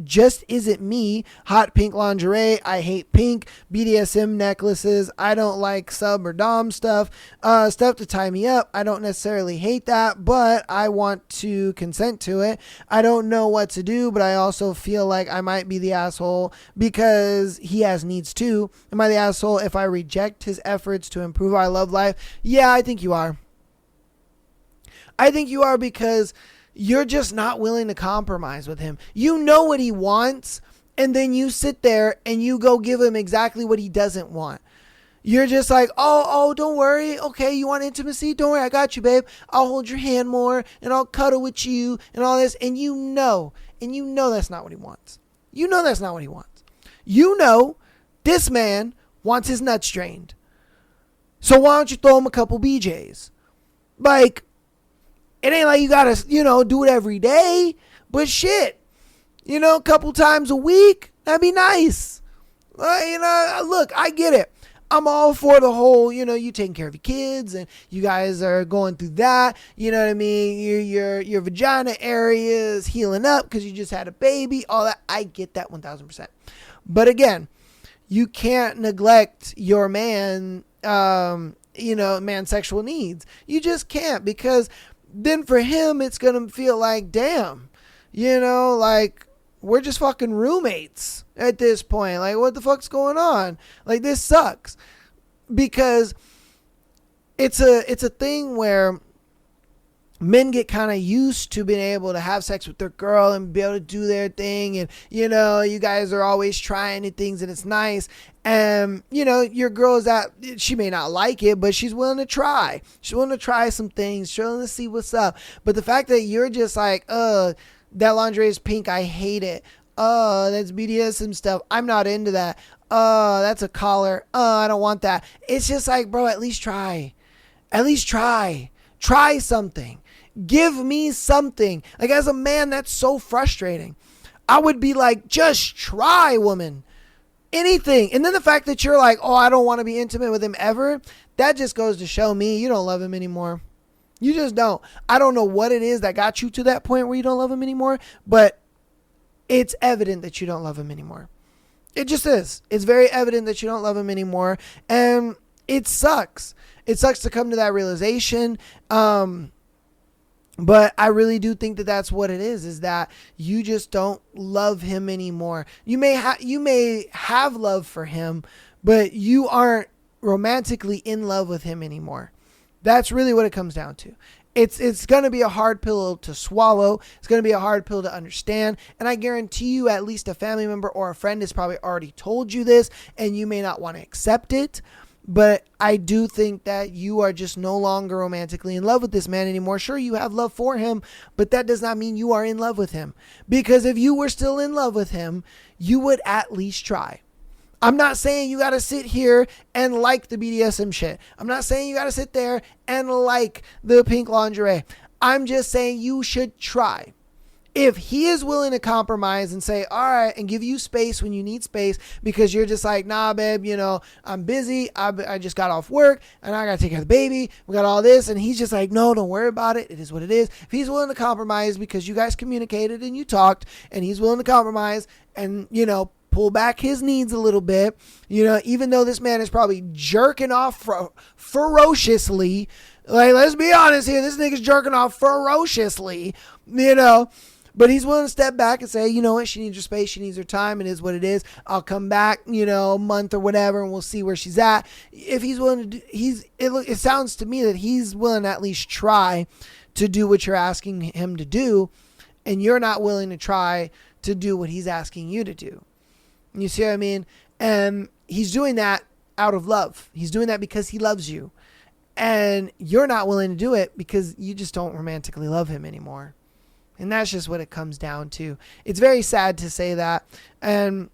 just isn't me. Hot pink lingerie. I hate pink. BDSM necklaces. I don't like sub or dom stuff. Stuff to tie me up. I don't necessarily hate that, but I want to consent to it. I don't know what to do, but I also feel like I might be the asshole because he has needs too. Am I the asshole if I reject his efforts to improve our love life? Yeah, I think you are. I think you are because you're just not willing to compromise with him. You know what he wants, and then you sit there and you go give him exactly what he doesn't want. You're just like, oh, don't worry. Okay, you want intimacy? Don't worry, I got you, babe. I'll hold your hand more, and I'll cuddle with you, and all this. And you know that's not what he wants. You know that's not what he wants. You know this man wants his nuts drained. So why don't you throw him a couple BJs? Like, it ain't like you gotta, do it every day, but shit, a couple times a week, that'd be nice. Look, I get it. I'm all for the whole, you taking care of your kids and you guys are going through that. You know what I mean? Your vagina area is healing up because you just had a baby, all that. I get that 1000%. But again, you can't neglect your man's sexual needs. You just can't, because then for him, it's going to feel like, damn, like we're just fucking roommates at this point. Like, what the fuck's going on? Like, this sucks, because it's a thing where men get kind of used to being able to have sex with their girl and be able to do their thing. And, you guys are always trying new things and it's nice. And, your girl is that she may not like it, but she's willing to try. She's willing to try some things. She's willing to see what's up. But the fact that you're just like, that lingerie is pink, I hate it. That's BDSM stuff, I'm not into that. That's a collar. I don't want that. It's just like, bro, at least try. Try something. Give me something. Like, as a man, that's so frustrating. I would be like, just try, woman. Anything. And then the fact that you're like, I don't want to be intimate with him ever, that just goes to show me you don't love him anymore. You just don't. I don't know what it is that got you to that point where you don't love him anymore, but it's evident that you don't love him anymore. It just is. It's very evident that you don't love him anymore, and it sucks. It sucks to come to that realization. But I really do think that that's what it is that you just don't love him anymore. You may have love for him, but you aren't romantically in love with him anymore. That's really what it comes down to. It's going to be a hard pill to swallow. It's going to be a hard pill to understand. And I guarantee you at least a family member or a friend has probably already told you this, and you may not want to accept it. But I do think that you are just no longer romantically in love with this man anymore. Sure, you have love for him, but that does not mean you are in love with him. Because if you were still in love with him, you would at least try. I'm not saying you got to sit here and like the BDSM shit. I'm not saying you got to sit there and like the pink lingerie. I'm just saying you should try. If he is willing to compromise and say, all right, and give you space when you need space because you're just like, nah, babe, I'm busy. I just got off work and I got to take care of the baby. We got all this. And he's just like, no, don't worry about it. It is what it is. If he's willing to compromise because you guys communicated and you talked and he's willing to compromise and, pull back his needs a little bit, even though this man is probably jerking off ferociously. Like, let's be honest here. This nigga's jerking off ferociously, But he's willing to step back and say, you know what, she needs her space, she needs her time, it is what it is. I'll come back, a month or whatever, and we'll see where she's at. If he's willing to do, it sounds to me that he's willing to at least try to do what you're asking him to do, and you're not willing to try to do what he's asking you to do. You see what I mean? And he's doing that out of love. He's doing that because he loves you. And you're not willing to do it because you just don't romantically love him anymore. And that's just what it comes down to. It's very sad to say that. And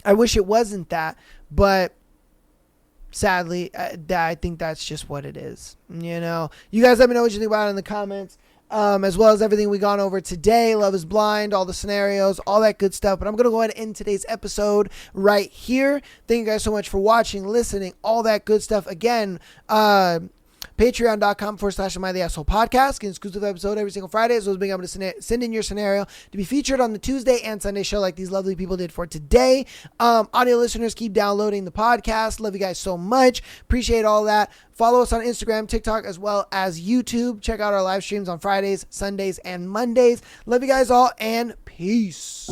I wish it wasn't that. But sadly, I think that's just what it is. You guys let me know what you think about it in the comments. As well as everything we gone over today. Love is Blind, all the scenarios, all that good stuff. But I'm going to go ahead and end today's episode right here. Thank you guys so much for watching, listening, all that good stuff. Again, Patreon.com/Am I the Asshole Podcast. Get an exclusive episode every single Friday, as well as being able to send in your scenario to be featured on the Tuesday and Sunday show like these lovely people did for today. Audio listeners, keep downloading the podcast. Love you guys so much. Appreciate all that. Follow us on Instagram, TikTok, as well as YouTube. Check out our live streams on Fridays, Sundays, and Mondays. Love you guys all, and peace.